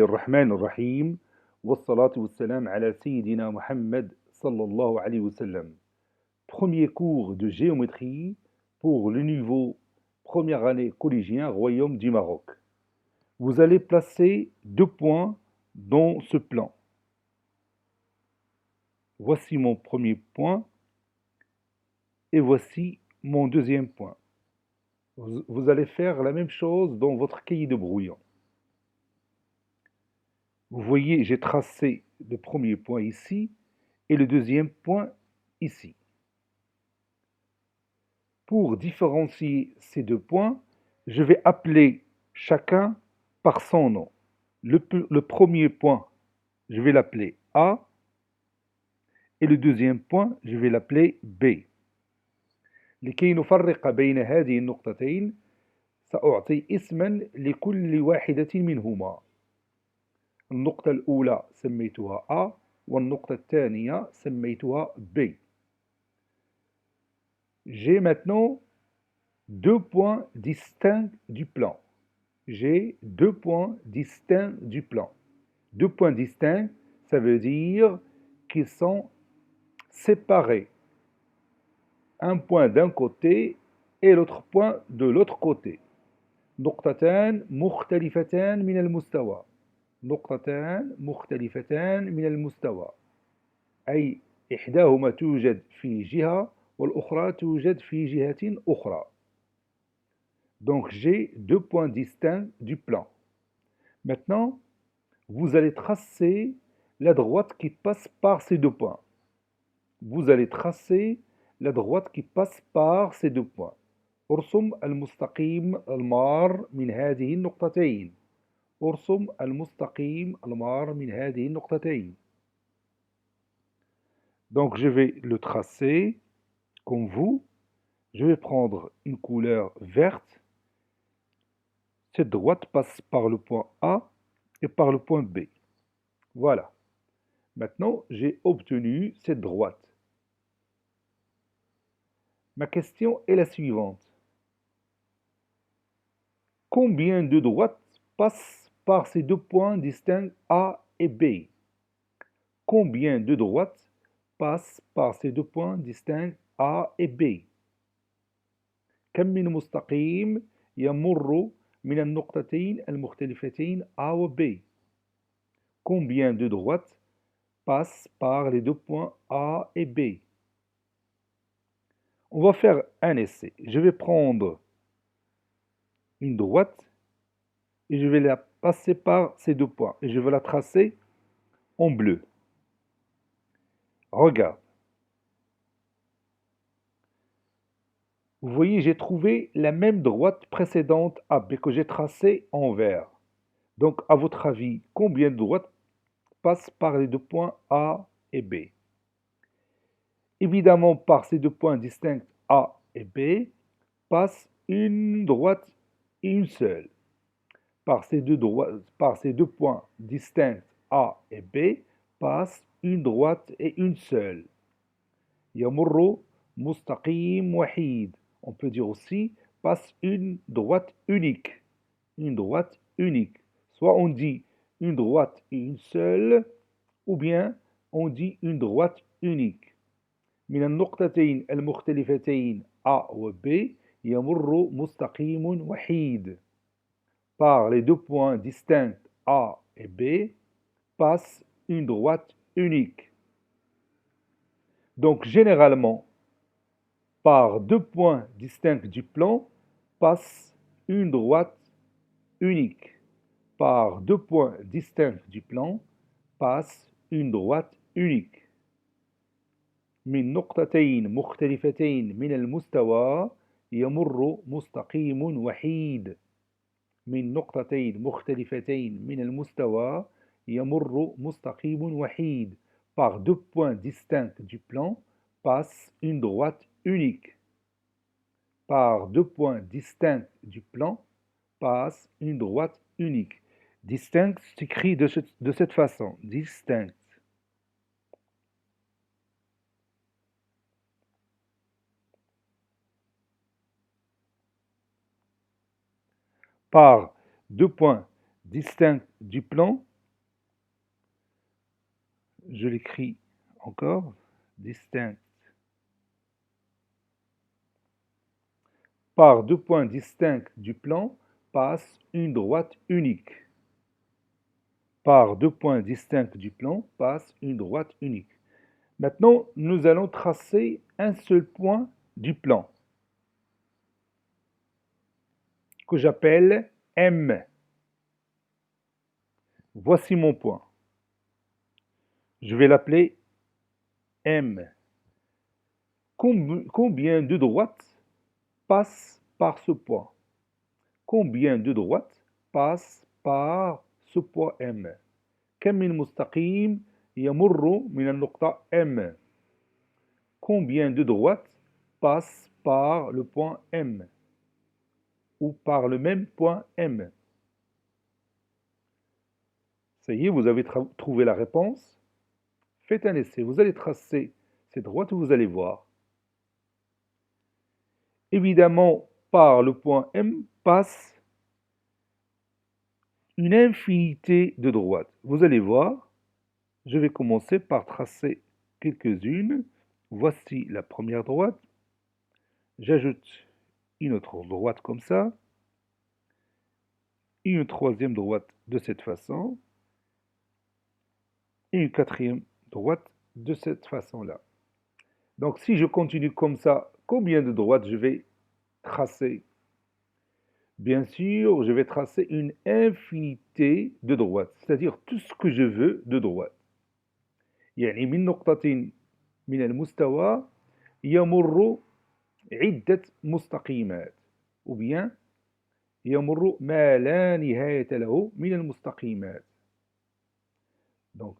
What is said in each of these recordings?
الرحمن الرحيم والصلاة والسلام على سيدنا Mohammed sallallahu alayhi wa sallam. Premier cours de géométrie pour le niveau première année collégien Royaume du Maroc. Vous allez placer 2 points dans ce plan. Voici mon premier point et voici mon deuxième point. Vous allez faire la même chose dans votre cahier de brouillon. Vous voyez, j'ai tracé le premier point ici et le deuxième point ici. Pour différencier ces 2 points, je vais appeler chacun par son nom. Le premier point, je vais l'appeler A et le deuxième point, je vais l'appeler B. لكي نفرق بين هذه النقطتين سأعطي اسما لكل واحدة منهما. النقطة الأولى سميتها A والنقطة الثانية سميتها B. J'ai maintenant 2 points distincts du plan. J'ai 2 points distincts du plan. 2 points distincts, ça veut dire qu'ils sont séparés. Un point d'un côté et l'autre point de l'autre côté. نقطتان مختلفتان من المستوى. نقطتان مختلفتان من المستوى. أي إحداهما توجد في جهة والأخرى توجد في جهة أخرى. Donc j'ai 2 points distincts du plan. Maintenant, vous allez tracer la droite qui passe par ces 2 points. Vous allez tracer la droite qui passe par ces 2 points. ارسم المستقيم المار من هذه النقطتين. ارسم المستقيم المار من هذه النقطتين. Donc je vais le tracer comme vous. Je vais prendre une couleur verte. Cette droite passe par le point A et par le point B. Voilà. Maintenant, j'ai obtenu cette droite. Ma question est la suivante. Combien de droites passent par ces 2 points distincts A et B? Combien de droites passent par ces 2 points distincts A et B? كم من مستقيم يمر من النقطتين المختلفتين A و B? Combien de droites passent par les 2 points A et B? On va faire un essai. Je vais prendre une droite et je vais la passer par ces 2 points et je vais la tracer en bleu. Regarde. Vous voyez, j'ai trouvé la même droite précédente AB que j'ai tracée en vert. Donc, à votre avis, combien de droites passent par les 2 points A et B? Évidemment, par ces 2 points distincts A et B, passe une droite et une seule. Par ces deux points distincts A et B, passe une droite et une seule. يمر مستقيم وحيد. On peut dire aussi passe une droite unique. Une droite unique. Soit on dit une droite et une seule, ou bien on dit une droite unique. من النقطتين المختلفتين A و B يمر مستقيم وحيد. Par les 2 points distincts A et B, passe une droite unique. Donc généralement, par 2 points distincts du plan, passe une droite unique. Par 2 points distincts du plan, passe une droite unique. من نقطتين مختلفتين من المستوى يمر مستقيم وحيد. من نقطتين مختلفتين من المستوى يمر مستقيم وحيد. Par 2 points distincts du plan, passe une droite unique. Par 2 points distincts du plan, passe une droite unique. Distinct s'écrit de cette façon. Distinct. Par 2 points distincts du plan, Je l'écris encore, distinct. Par deux points distincts du plan passe une droite unique. Par deux points distincts du plan passe une droite unique. Maintenant, nous allons tracer un seul point du plan, que j'appelle M. Voici mon point. Je vais l'appeler M. Combien de droites passent par ce point? Combien de droites passent par ce point M? كم من مستقيم يمر من النقطة M? Combien de droites passent par le point M ou par le même point M? Ça y est, vous avez trouvé la réponse. Faites un essai. Vous allez tracer ces droites et vous allez voir. Évidemment, par le point M passe une infinité de droites. Vous allez voir, je vais commencer par tracer quelques-unes. Voici la première droite. J'ajoute une autre droite comme ça. Une troisième droite de cette façon. Et une quatrième droite de cette façon-là. Donc si je continue comme ça, combien de droites je vais tracer? Bien sûr, je vais tracer une infinité de droites, c'est-à-dire tout ce que je veux de droite. يعني من نقطة من المستوى يمر عدة مستقيمات ou bien يمر ما لا نهاية له من المستقيمات. Donc,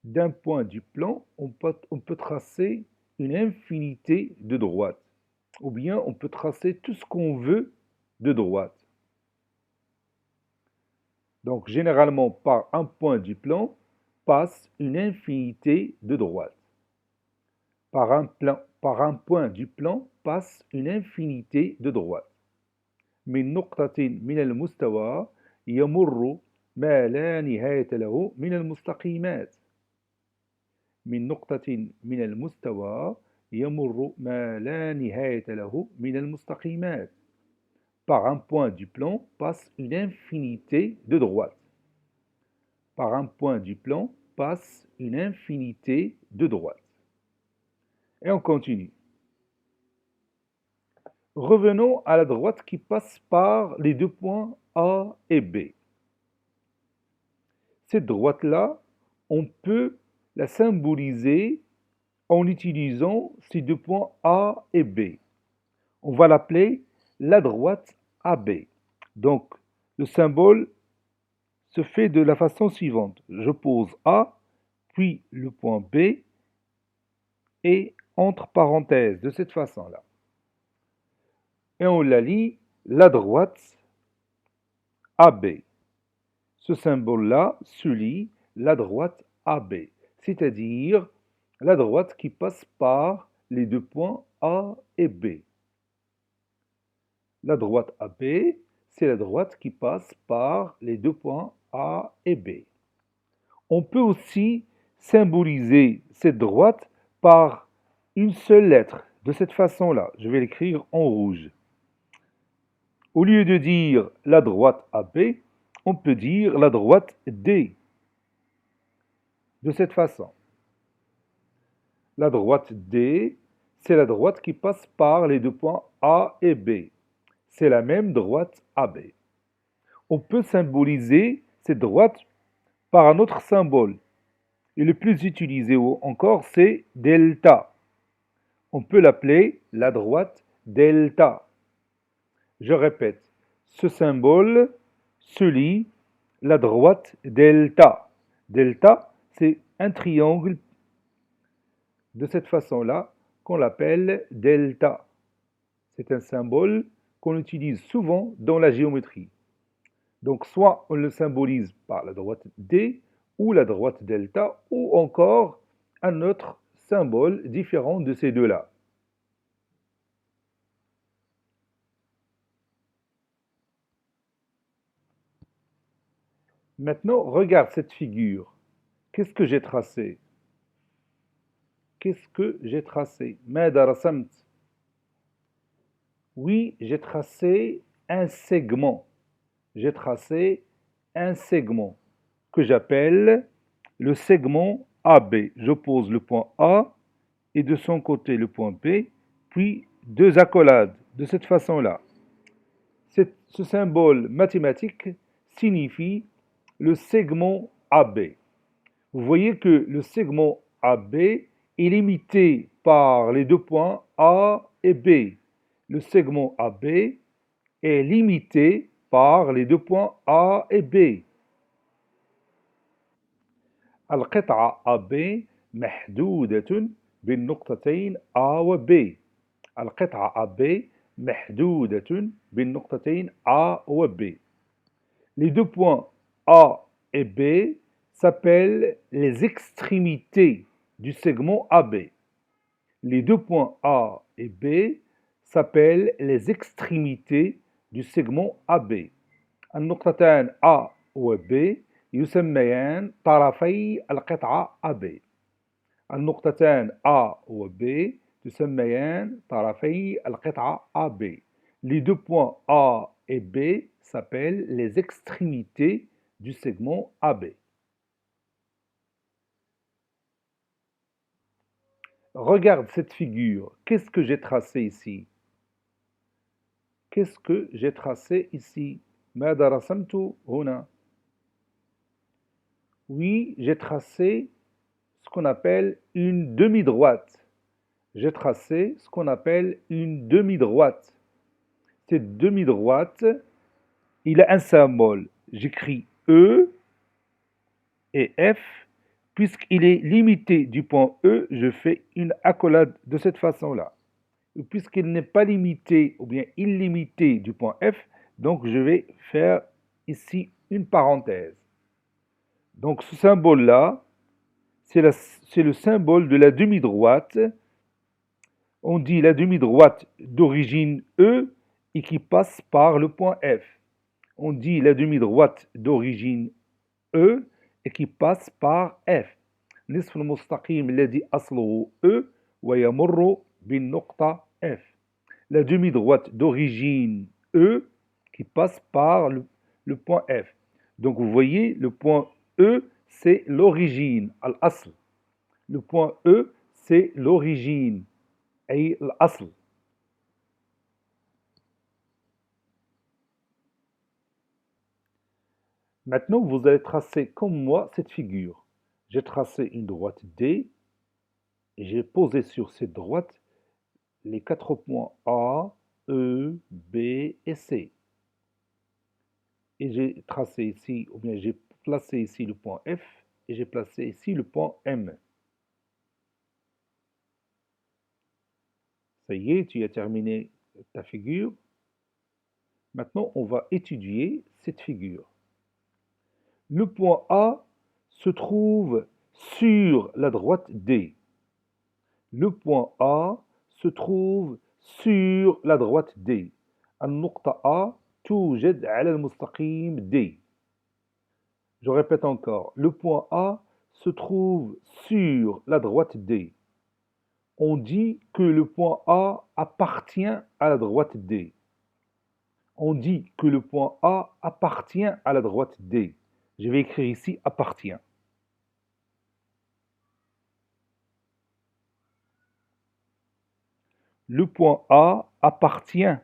d'un point du plan, on peut tracer une infinité de droites. Ou bien on peut tracer tout ce qu'on veut de droite. Donc, généralement, par un point du plan, passe une infinité de droites. Par un point du plan, passe une infinité de droites. من نقطة من المستوى يمر ما لا نهاية له من المستقيمات. من نقطة من المستوى يمر ما لا نهاية له من المستقيمات. Par un point du plan passe une infinité de droites. Par un point du plan passe une infinité de droites. Et on continue. Revenons à la droite qui passe par les deux points A et B. Cette droite-là, on peut la symboliser en utilisant ces deux points A et B. On va l'appeler la droite AB. Donc, le symbole se fait de la façon suivante. Je pose A, puis le point B, et entre parenthèses, de cette façon-là. Et on la lit, la droite AB. Ce symbole-là se lit la droite AB, c'est-à-dire la droite qui passe par les deux points A et B. La droite AB, c'est la droite qui passe par les deux points A et B. On peut aussi symboliser cette droite par une seule lettre, de cette façon-là. Je vais l'écrire en rouge. Au lieu de dire la droite AB, on peut dire la droite D. De cette façon. La droite D, c'est la droite qui passe par les deux points A et B. C'est la même droite AB. On peut symboliser cette droite par un autre symbole. Et le plus utilisé encore, c'est delta. On peut l'appeler la droite delta. Je répète, ce symbole se lit la droite delta. Delta, c'est un triangle de cette façon-là qu'on l'appelle delta. C'est un symbole qu'on utilise souvent dans la géométrie. Donc soit on le symbolise par la droite D ou la droite delta ou encore un autre symbole différent de ces deux-là. Maintenant, regarde cette figure. Qu'est-ce que j'ai tracé? Qu'est-ce que j'ai tracé? ماذا رسمت? Oui, j'ai tracé un segment. J'ai tracé un segment que j'appelle le segment AB. Je pose le point A et de son côté le point B, puis deux accolades de cette façon-là. Ce symbole mathématique signifie le segment AB. Vous voyez que le segment AB est limité par les deux points A et B. Le segment AB est limité par les deux points A et B. القطعة AB محدودة بالنقطتين A و B. القطعة AB محدودة بالنقطتين A و B. Les deux points A et B s'appellent les extrémités du segment AB. Les deux points A et B s'appellent les extrémités du segment AB. النقطتان A و B يسميان طرفي القطعة AB. النقطتان A و B تسميان طرفي القطعة AB. Les deux points A et B s'appellent les extrémités du segment AB. Regarde cette figure. Qu'est-ce que j'ai tracé ici? Qu'est-ce que j'ai tracé ici? ماذا رسمت هنا? Oui, j'ai tracé ce qu'on appelle une demi-droite. J'ai tracé ce qu'on appelle une demi-droite. Cette demi-droite, il a un symbole. J'écris E et F. Puisqu'il est limité du point E, je fais une accolade de cette façon-là. Puisqu'il n'est pas limité ou bien illimité du point F, donc je vais faire ici une parenthèse. Donc ce symbole-là, c'est le symbole de la demi-droite. On dit la demi-droite d'origine E et qui passe par le point F. On dit la demi-droite d'origine E et qui passe par F. نصف المستقيم الذي أصله E ويمر بالنقطة F. La demi-droite d'origine E qui passe par le point F. Donc vous voyez, le point E, c'est l'origine, al-asl. Le point E, c'est l'origine, أي الأصل. Maintenant, vous allez tracer comme moi cette figure. J'ai tracé une droite D et j'ai posé sur cette droite les quatre points A, E, B et C. Et j'ai tracé ici, ou bien j'ai placé ici le point F et j'ai placé ici le point M. Ça y est, tu as terminé ta figure. Maintenant, on va étudier cette figure. Le point A se trouve sur la droite D. Le point A se trouve sur la droite D. النقطة A توجد على المستقيم D. Je répète encore. Le point A se trouve sur la droite D. On dit que le point A appartient à la droite D. On dit que le point A appartient à la droite D. Je vais écrire ici appartient. Le point A appartient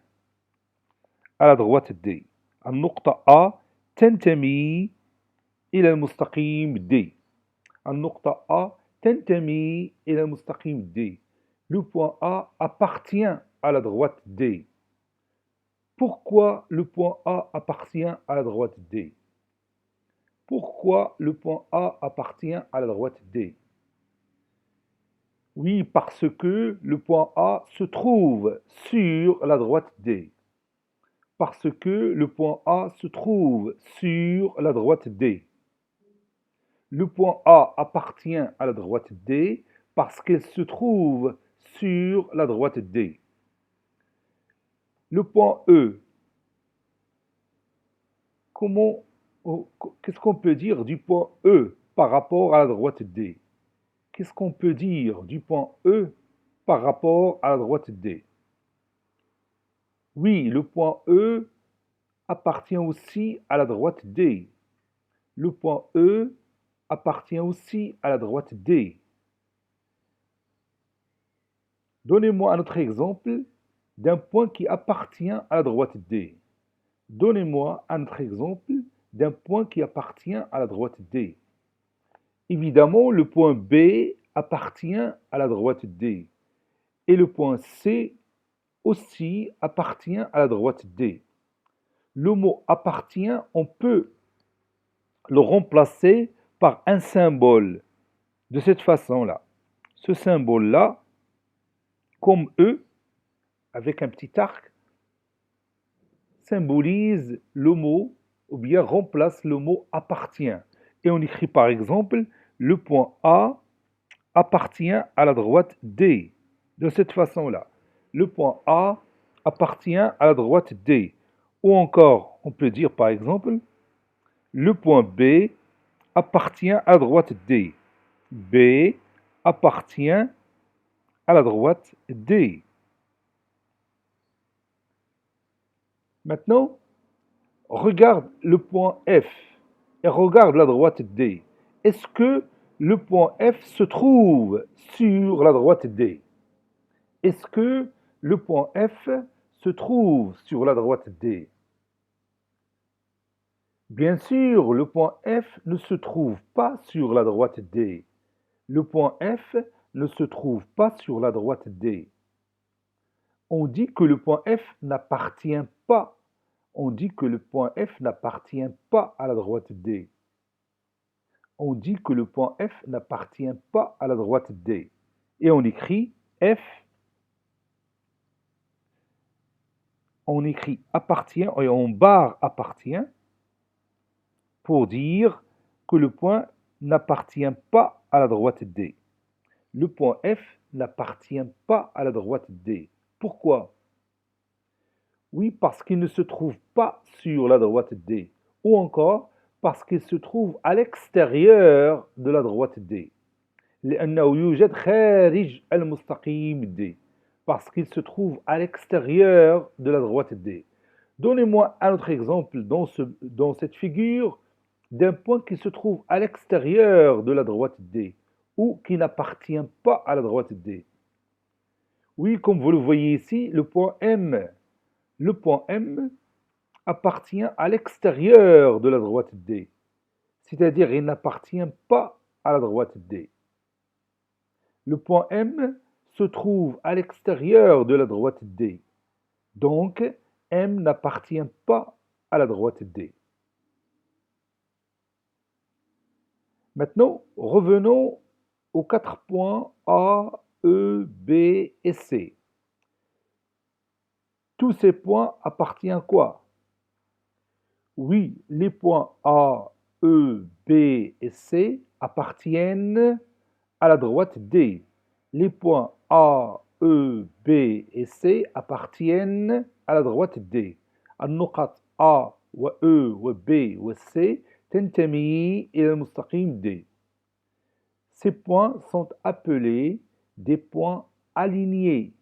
à la droite D. النقطة A تنتمي إلى المستقيم D. النقطة A تنتمي إلى المستقيم D. Le point A appartient à la droite D. Pourquoi le point A appartient à la droite D? Pourquoi le point A appartient à la droite D? Oui, parce que le point A se trouve sur la droite D. Parce que le point A se trouve sur la droite D. Le point A appartient à la droite D parce qu'elle se trouve sur la droite D. Le point E, qu'est-ce qu'on peut dire du point E? par rapport à la droite D. Qu'est-ce qu'on peut dire du point E par rapport à la droite D? Oui, le point E appartient aussi à la droite D. Le point E appartient aussi à la droite D. Donnez-moi un autre exemple d'un point qui appartient à la droite D. Donnez-moi un autre exemple d'un point qui appartient à la droite D. Évidemment, le point B appartient à la droite D. Et le point C aussi appartient à la droite D. Le mot appartient, on peut le remplacer par un symbole de cette façon-là. Ce symbole-là, comme E, avec un petit arc, symbolise le mot ou bien remplace le mot appartient. Et on écrit par exemple le point A appartient à la droite D. De cette façon-là, le point A appartient à la droite D. Ou encore, on peut dire par exemple, le point B appartient à la droite D. B appartient à la droite D. Maintenant, regarde le point F et regarde la droite D. Est-ce que le point F se trouve sur la droite D? Est-ce que le point F se trouve sur la droite D? Bien sûr, le point F ne se trouve pas sur la droite D. Le point F ne se trouve pas sur la droite D. On dit que le point F n'appartient pas. On dit que le point F n'appartient pas à la droite D. On dit que le point F n'appartient pas à la droite D. Et on écrit F, on écrit appartient et on barre appartient pour dire que le point n'appartient pas à la droite D. Le point F n'appartient pas à la droite D. Pourquoi? Oui, parce qu'il ne se trouve pas sur la droite D. Ou encore, parce qu'il se trouve à l'extérieur de la droite D. لأنه يوجد خارج المستقيم D. Parce qu'il se trouve à l'extérieur de la droite D. Donnez-moi un autre exemple dans cette figure d'un point qui se trouve à l'extérieur de la droite D ou qui n'appartient pas à la droite D. Oui, comme vous le voyez ici, le point M. Le point M appartient à l'extérieur de la droite D, c'est-à-dire il n'appartient pas à la droite D. Le point M se trouve à l'extérieur de la droite D, donc M n'appartient pas à la droite D. Maintenant, revenons aux 4 points A, E, B et C. Tous ces points appartiennent à quoi? Oui, les points A, E, B et C appartiennent à la droite D. Les points A, E, B et C appartiennent à la droite D. النقط A و E و B و C تنتمي إلى المستقيم D. Ces points sont appelés des points alignés.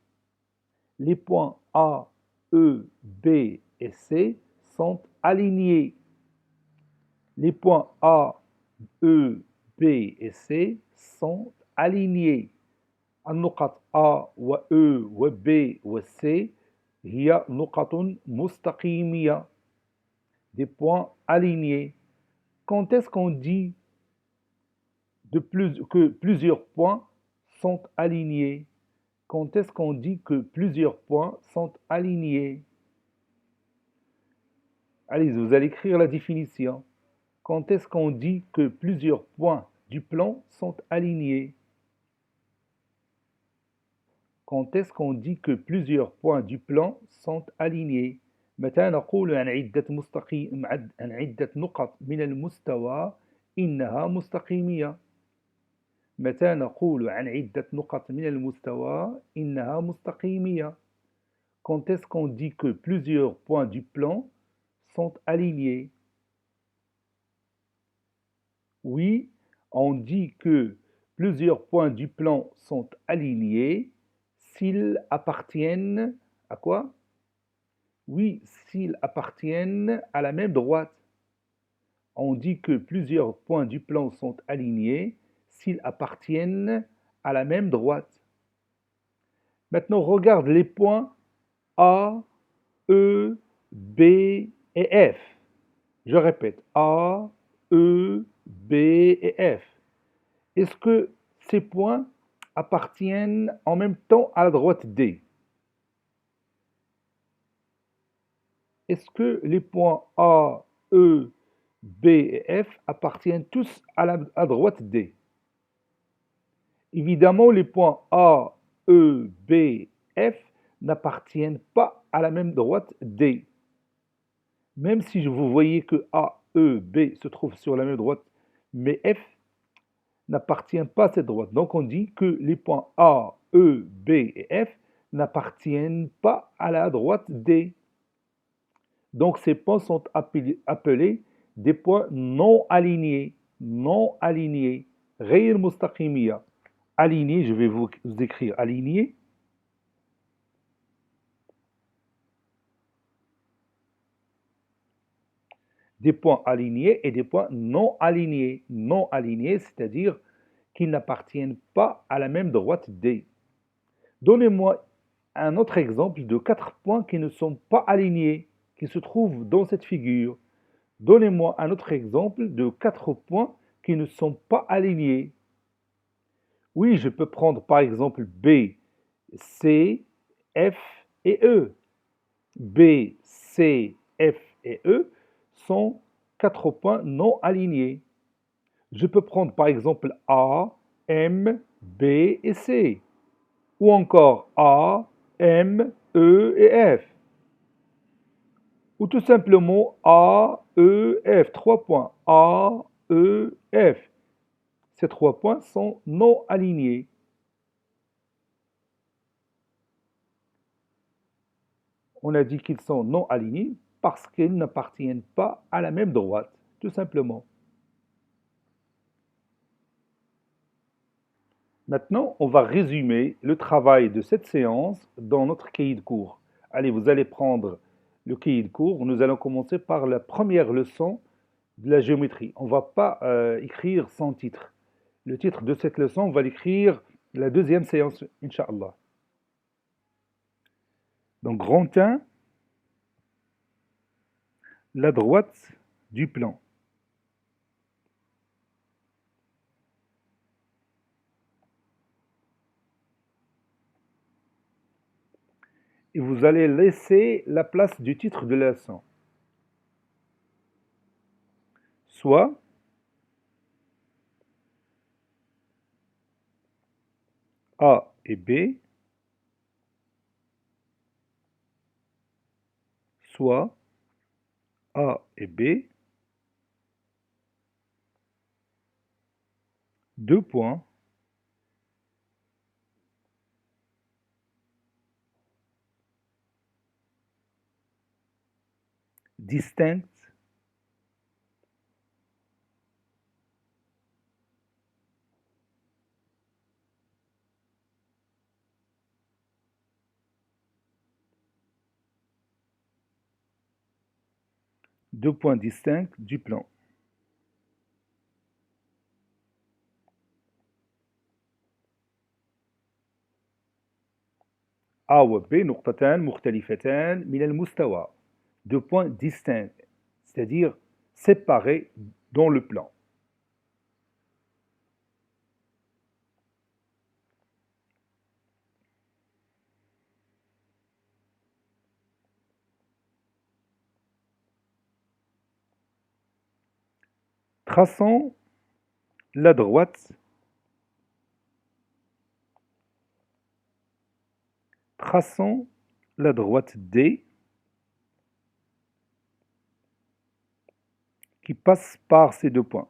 Les points A, E, B et C sont alignés. Les points A, E, B et C sont alignés. النقط A و E و B و C هي نقط مستقيمية. Des points alignés. Quand est-ce qu'on dit que plusieurs points sont alignés? Quand est-ce qu'on dit que plusieurs points sont alignés? Allez, vous allez écrire la définition. Quand est-ce qu'on dit que plusieurs points du plan sont alignés? Quand est-ce qu'on dit que plusieurs points du plan sont alignés؟ متى نقول عن عدة نقط من المستوى إنها مستقيمية؟ متى نقول عن عدة نقط من المستوى إنها مستقيمية؟ Quand est-ce qu'on dit que plusieurs points du plan sont alignés? Oui, On dit que plusieurs points du plan sont alignés s'ils appartiennent à quoi? Oui, s'ils appartiennent à la même droite. On dit que plusieurs points du plan sont alignés s'ils appartiennent à la même droite. Maintenant, regarde les points A, E, B et F. Je répète, A, E, B et F. Est-ce que ces points appartiennent en même temps à la droite D? Est-ce que les points A, E, B et F appartiennent tous à la droite D? Évidemment, les points A, E, B, F n'appartiennent pas à la même droite D. Même si vous voyez que A, E, B se trouvent sur la même droite, mais F n'appartient pas à cette droite. Donc on dit que les points A, E, B et F n'appartiennent pas à la droite D. Donc ces points sont appelés des points non alignés. Non alignés. غير مستقيمية. Aligné, je vais vous écrire aligné. Des points alignés et des points non alignés. Non alignés, c'est-à-dire qu'ils n'appartiennent pas à la même droite D. Donnez-moi un autre exemple de 4 points qui ne sont pas alignés, qui se trouvent dans cette figure. Donnez-moi un autre exemple de 4 points qui ne sont pas alignés. Oui, je peux prendre par exemple B, C, F et E. B, C, F et E sont 4 points non alignés. Je peux prendre par exemple A, M, B et C. Ou encore A, M, E et F. Ou tout simplement A, E, F. 3 points. A, E, F. Ces 3 points sont non alignés. On a dit qu'ils sont non alignés parce qu'ils n'appartiennent pas à la même droite, tout simplement. Maintenant, on va résumer le travail de cette séance dans notre cahier de cours. Allez, vous allez prendre le cahier de cours. Nous allons commencer par la première leçon de la géométrie. On ne va pas écrire sans titre. Le titre de cette leçon, on va l'écrire la deuxième séance, Inch'Allah. Donc, grand 1, la droite du plan. Et vous allez laisser la place du titre de la leçon. Soit A et B, soit A et B, 2 points, distincts, deux points distincts du plan. A و B نقطتان مختلفتان من المستوى. Deux points distincts, c'est-à-dire séparés dans le plan. Traçons la droite. Traçons la droite D qui passe par ces 2 points.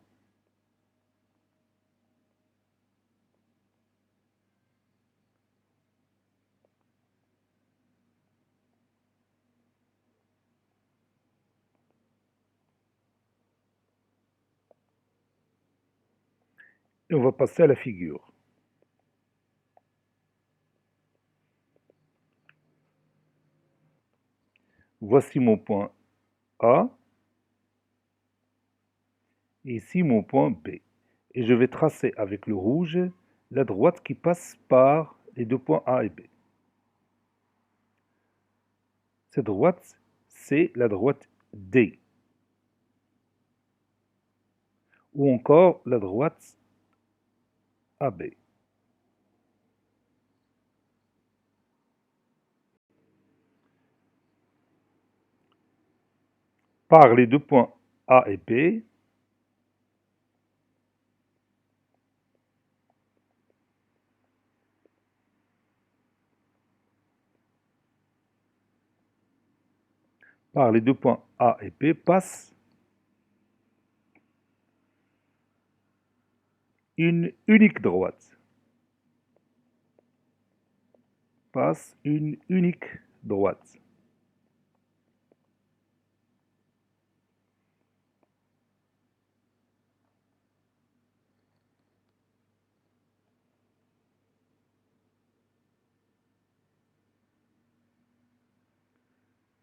Et on va passer à la figure. Voici mon point A et ici mon point B. Et je vais tracer avec le rouge la droite qui passe par les deux points A et B. Cette droite, c'est la droite D. Ou encore la droite AB. Par les deux points A et B, par les deux points A et B passe une unique droite. Passe une unique droite.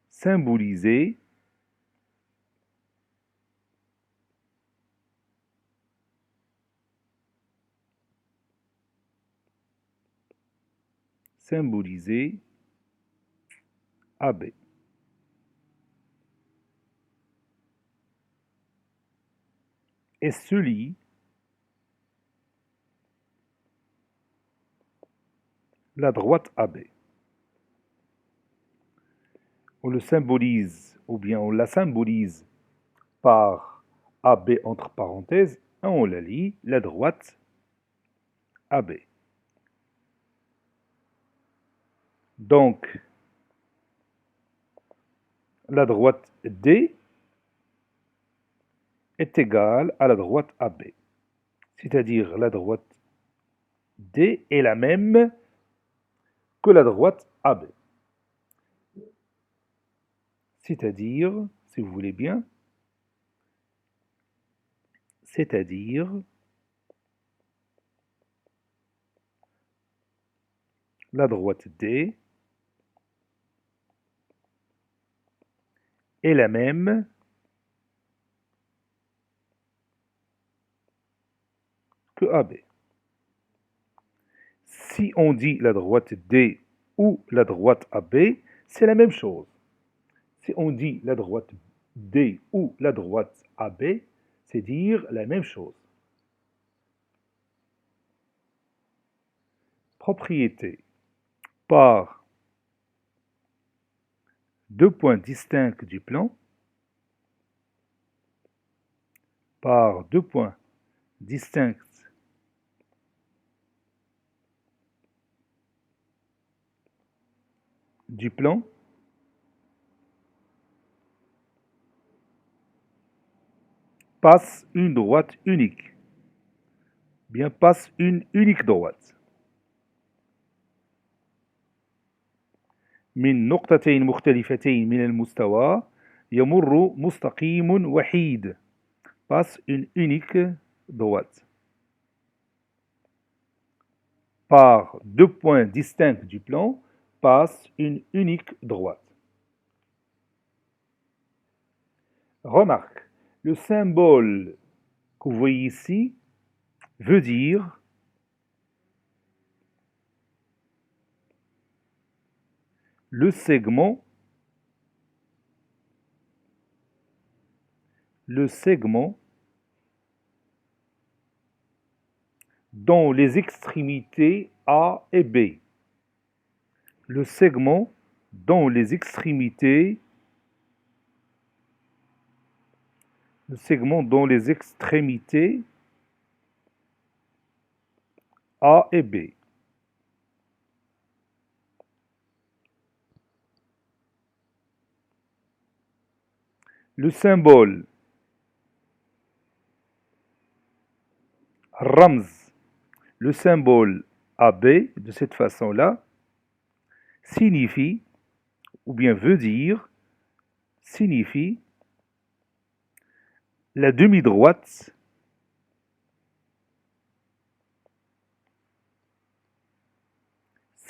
Symbolisée symbolisé AB. Et se lie la droite AB. On le symbolise, ou bien on la symbolise par AB entre parenthèses, et on la lie la droite AB. Donc, la droite D est égale à la droite AB. C'est-à-dire la droite D est la même que la droite AB. C'est-à-dire, si vous voulez bien, c'est-à-dire la droite D est la même que AB. Si on dit la droite D ou la droite AB, c'est la même chose. Si on dit la droite D ou la droite AB, c'est dire la même chose. Propriété. Par deux points distincts du plan, par deux points distincts du plan, passe une droite unique. Bien, passe une unique droite. من نقطتين مختلفتين من المستوى يمر مستقيم وحيد. Passe une unique droite. Par deux points distincts du plan, passe une unique droite. Remarque, le symbole que vous voyez ici veut dire le segment dont les extrémités A et B. Le segment dont les extrémités A et B. Le symbole Ramz, le symbole AB, de cette façon-là, signifie, ou bien veut dire, signifie la demi-droite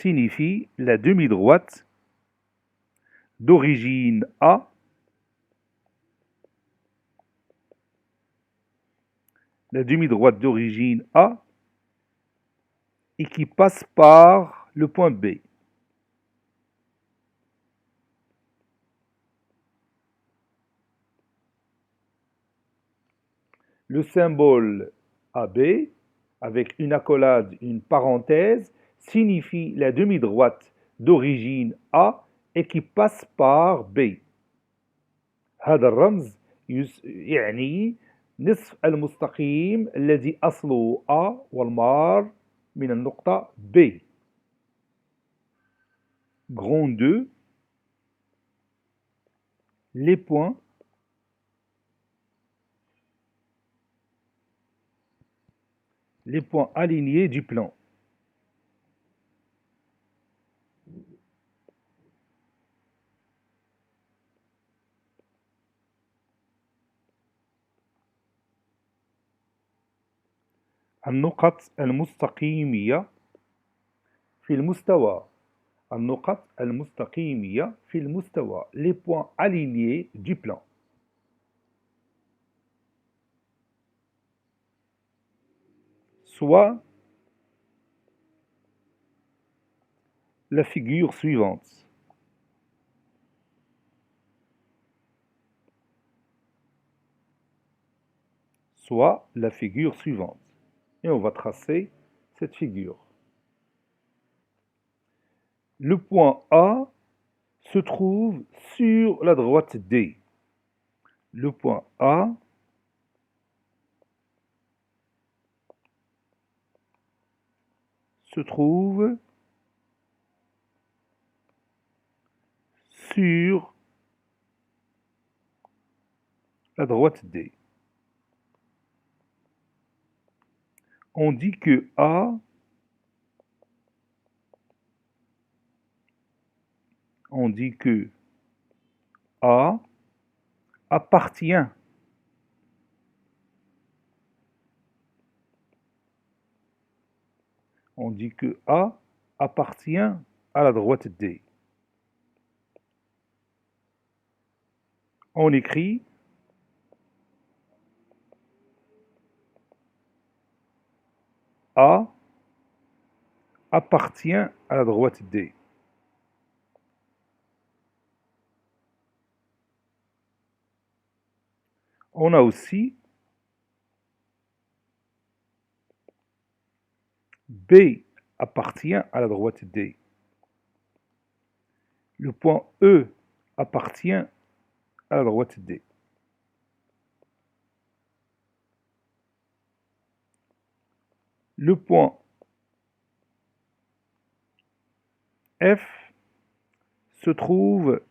signifie la demi-droite d'origine A et qui passe par le point B. Le symbole AB, avec une accolade, une parenthèse, signifie la demi-droite d'origine A et qui passe par B. هذا الرمز يعني نصف المستقيم الذي أصله A والمار من النقطة B. Grand 2, les points alignés du plan. النقط المستقيمية في المستوى. النقط المستقيمية في المستوى. Les points alignés du plan. Soit la figure suivante. Soit la figure suivante. Et on va tracer cette figure. Le point A se trouve sur la droite D. Le point A se trouve sur la droite D. On dit que A appartient à la droite D. On écrit A appartient à la droite D. On a aussi B appartient à la droite D. Le point E appartient à la droite D. Le point F se trouve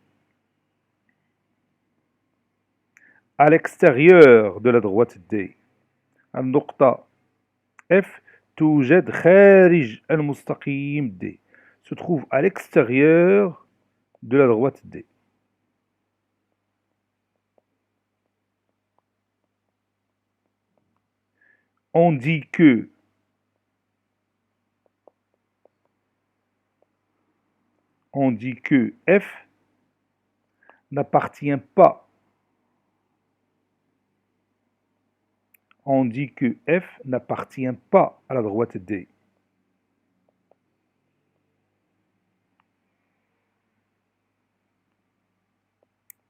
à l'extérieur de la droite D. النقطة F توجد خارج المستقيم D. Se trouve à l'extérieur de la droite D. On dit que F n'appartient pas. On dit que F n'appartient pas à la droite D.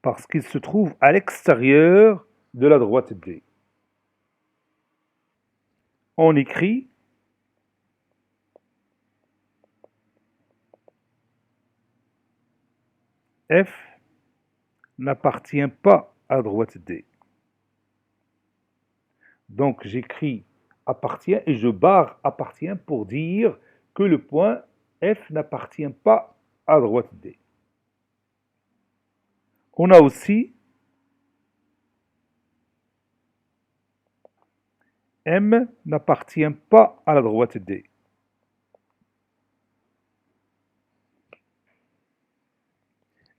Parce qu'il se trouve à l'extérieur de la droite D. On écrit F n'appartient pas à la droite D. Donc j'écris appartient et je barre appartient pour dire que le point F n'appartient pas à la droite D. On a aussi M n'appartient pas à la droite D.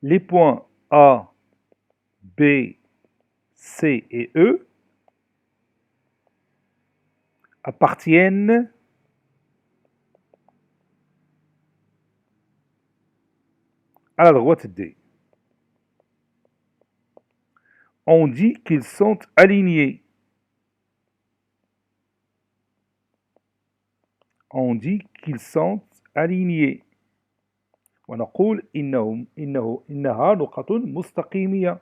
Les points A, B, C et E appartiennent à la droite D. On dit qu'ils sont alignés. On dit qu'ils sont alignés. ونقول إنها نقط مستقيمية.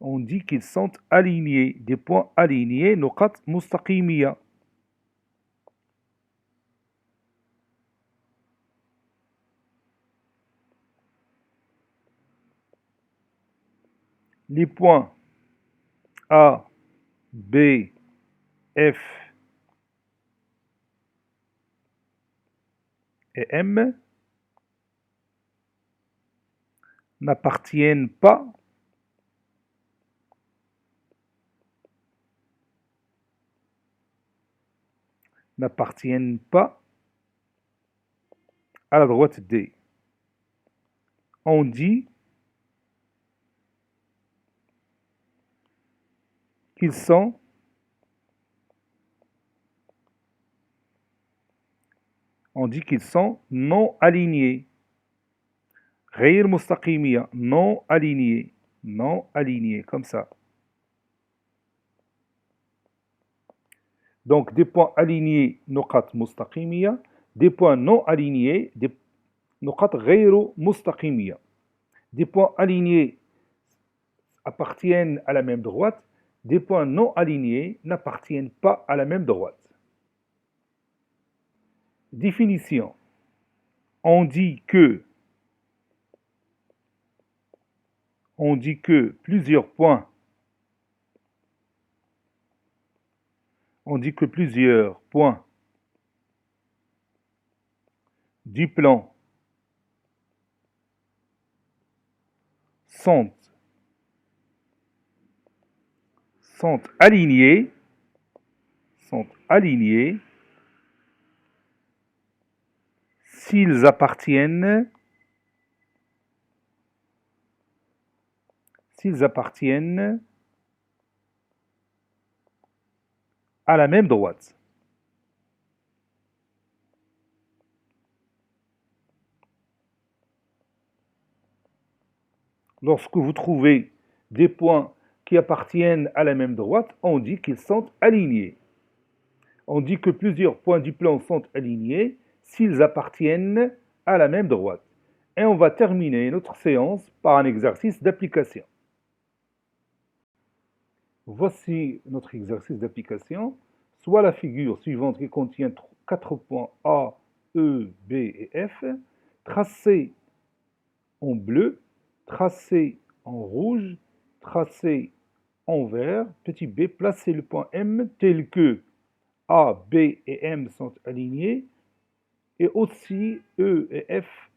On dit qu'ils sont alignés. Des points alignés, نقط مستقيمية. Les points A, B, F et M n'appartiennent pas à la droite D. On dit qu'ils sont non alignés. غير مستقيمية, non alignés, comme ça. Donc des points alignés, نقط مستقيمية, des points non alignés, des نقط غير مستقيمية. Des points alignés appartiennent à la même droite, des points non alignés n'appartiennent pas à la même droite. Définition. On dit que plusieurs points du plan sont alignés s'ils appartiennent à la même droite. Lorsque vous trouvez des points qui appartiennent à la même droite, on dit qu'ils sont alignés. On dit que plusieurs points du plan sont alignés s'ils appartiennent à la même droite. Et on va terminer notre séance par un exercice d'application. Voici notre exercice d'application. Soit la figure suivante qui contient 4 points A, E, B et F, tracés en bleu, tracés en rouge, tracés en vert. Petit b, placez le point M tel que A, B et M sont alignés et aussi E et F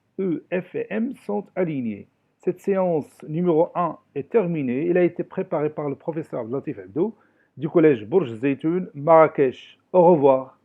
et M sont alignés. Cette séance numéro 1 est terminée. Elle a été préparée par le professeur Latif Abdou du collège Bourj Zeytoun, Marrakech. Au revoir.